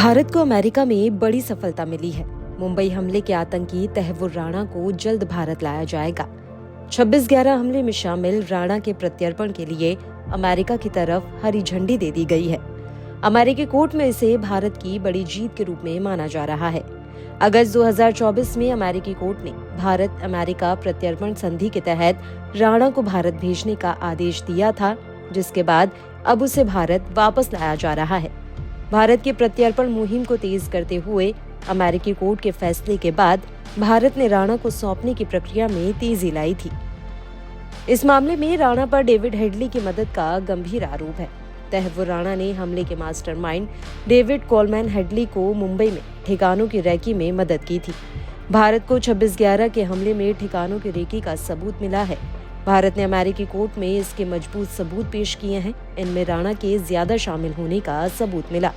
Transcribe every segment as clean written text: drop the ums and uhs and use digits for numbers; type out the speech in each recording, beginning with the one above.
भारत को अमेरिका में बड़ी सफलता मिली है। मुंबई हमले के आतंकी तहव्वुर राणा को जल्द भारत लाया जाएगा। 26/11 हमले में शामिल राणा के प्रत्यर्पण के लिए अमेरिका की तरफ हरी झंडी दे दी गई है। अमेरिकी कोर्ट में इसे भारत की बड़ी जीत के रूप में माना जा रहा है। अगस्त 2024 में अमेरिकी कोर्ट ने भारत अमेरिका प्रत्यर्पण संधि के तहत राणा को भारत भेजने का आदेश दिया था, जिसके बाद अब उसे भारत वापस लाया जा रहा है। भारत की प्रत्यर्पण मुहिम को तेज करते हुए अमेरिकी कोर्ट के फैसले के बाद भारत ने राणा को सौंपने की प्रक्रिया में तेजी लाई थी। इस मामले में राणा पर डेविड हेडली की मदद का गंभीर आरोप है। तहव्वुर राणा ने हमले के मास्टरमाइंड डेविड कोलमैन हेडली को मुंबई में ठिकानों की रेकी में मदद की थी। भारत को 26/11 के हमले में ठिकानों की रेकी का सबूत मिला है। भारत ने अमेरिकी कोर्ट में इसके मजबूत सबूत पेश किए हैं। इनमें राणा के ज्यादा शामिल होने का सबूत मिला।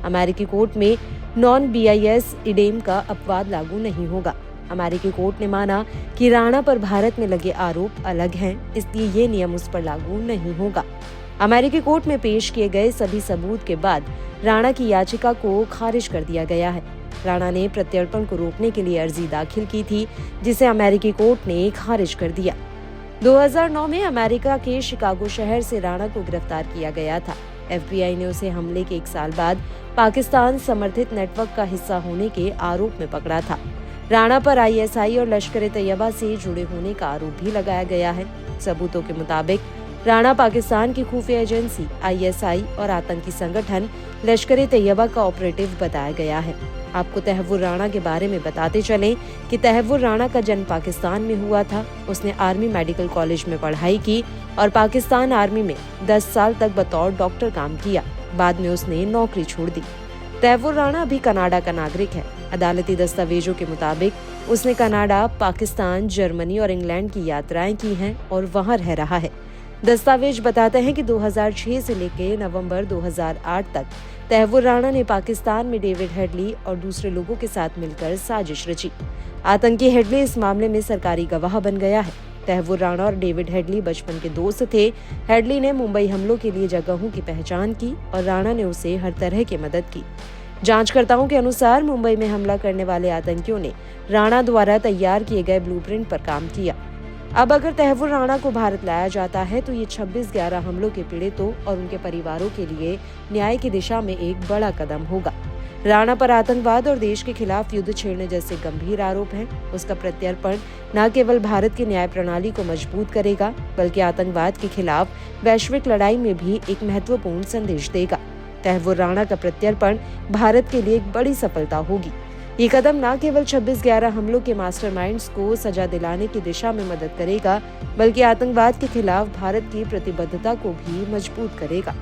अमेरिकी कोर्ट में नॉन BIS इडेम का अपवाद लागू नहीं होगा। अमेरिकी कोर्ट ने माना कि राणा पर भारत में लगे आरोप अलग हैं, इसलिए ये नियम उस पर लागू नहीं होगा। अमेरिकी कोर्ट में पेश किए गए सभी सबूत के बाद राणा की याचिका को खारिज कर दिया गया है। राणा ने प्रत्यर्पण को रोकने के लिए अर्जी दाखिल की थी, जिसे अमेरिकी कोर्ट ने खारिज कर दिया। 2009 में अमेरिका के शिकागो शहर से राणा को गिरफ्तार किया गया था। FBI ने उसे हमले के 1 साल बाद पाकिस्तान समर्थित नेटवर्क का हिस्सा होने के आरोप में पकड़ा था। राणा पर ISI और लश्कर-ए-तैयबा से जुड़े होने का आरोप भी लगाया गया है। सबूतों के मुताबिक राणा पाकिस्तान की खुफिया एजेंसी ISI और आतंकी संगठन लश्कर-ए-तैयबा का ऑपरेटिव बताया गया है। आपको तहव्वुर राणा के बारे में बताते चलें कि तहव्वुर राणा का जन्म पाकिस्तान में हुआ था। उसने आर्मी मेडिकल कॉलेज में पढ़ाई की और पाकिस्तान आर्मी में 10 साल तक बतौर डॉक्टर काम किया। बाद में उसने नौकरी छोड़ दी। तहव्वुर राणा अभी कनाडा का नागरिक है। अदालती दस्तावेजों के मुताबिक उसने कनाडा, पाकिस्तान, जर्मनी और इंग्लैंड की यात्राएं की हैं और वहां रह रहा है। दस्तावेज बताते हैं कि 2006 से लेकर नवंबर 2008 तक तहव्वुर राणा ने पाकिस्तान में डेविड हेडली और दूसरे लोगों के साथ मिलकर साजिश रची। आतंकी हेडली इस मामले में सरकारी गवाह बन गया है। तहव्वुर राणा और डेविड हेडली बचपन के दोस्त थे। हेडली ने मुंबई हमलों के लिए जगहों की पहचान की और राणा ने उसे हर तरह की मदद की। जांचकर्ताओं के अनुसार मुंबई में हमला करने वाले आतंकियों ने राणा द्वारा तैयार किए गए ब्लूप्रिंट पर काम किया। अब अगर तहव्वुर राणा को भारत लाया जाता है तो ये 26/11 हमलों के पीड़ितों और उनके परिवारों के लिए न्याय की दिशा में एक बड़ा कदम होगा। राणा पर आतंकवाद और देश के खिलाफ युद्ध छेड़ने जैसे गंभीर आरोप हैं। उसका प्रत्यर्पण न केवल भारत की न्याय प्रणाली को मजबूत करेगा, बल्कि आतंकवाद के खिलाफ वैश्विक लड़ाई में भी एक महत्वपूर्ण संदेश देगा। तहव्वुर राणा का प्रत्यर्पण भारत के लिए एक बड़ी सफलता होगी। ये कदम न केवल 26/11 हमलों के मास्टरमाइंड्स को सजा दिलाने की दिशा में मदद करेगा, बल्कि आतंकवाद के खिलाफ भारत की प्रतिबद्धता को भी मजबूत करेगा।